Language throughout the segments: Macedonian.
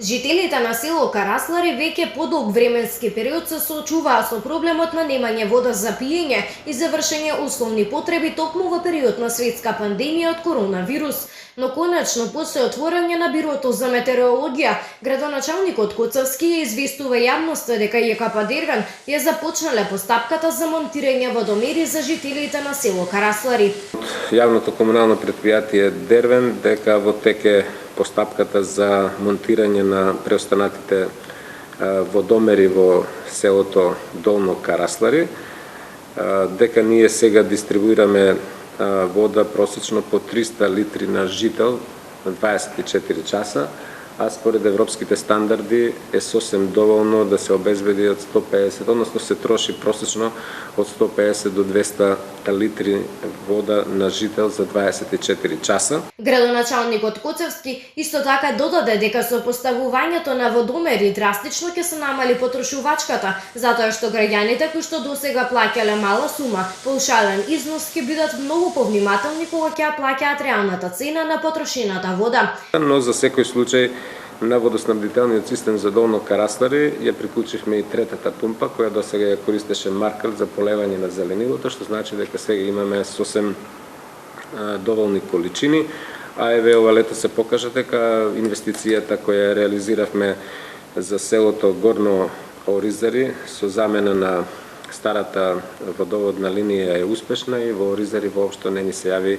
Жителите на село Караслари веќе подолг временски период се соочуваа со проблемот на немање вода за пиење и завршење основни потреби токму во период на светска пандемија од коронавирус. Но конечно, после отворање на Бирото за метеорологија, градоначалникот Коцевски ја известува јавноста дека ЈКП Дервен ја започнале постапката за монтирање водомери за жителите на село Караслари. Јавното комунално предпријатие Дервен дека во теке постапката за монтирање на преостанатите водомери во селото Долно Караслари, дека ние сега дистрибуираме вода просечно по 300 литри на жител на 24 часа, а според европските стандарди е сосем доволно да се обезбеди од 150, односно се троши просечно од 150 до 200 литри вода на жител за 24 часа. Градоначалникот Коцевски исто така додаде дека со поставувањето на водомери драстично ќе се намали потрошувачката, затоа што граѓаните кои што досега плаќале мала сума, паушален износ ќе бидат многу повнимателни кога ќе ја плаќаат реалната цена на потрошената вода. Но за секој случај на водоснабдителниот систем за Долно Караслари ја приклучивме и третата пумпа, која досега ја користеше маркер за полевање на зеленилото, што значи дека сега имаме сосем доволни количини, а еве ова лето се покажа дека инвестицијата која реализиравме за селото Горно Оризари со замена на старата водоводна линија е успешна и во Оризари воопшто не ни се јави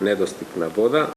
недостиг на вода.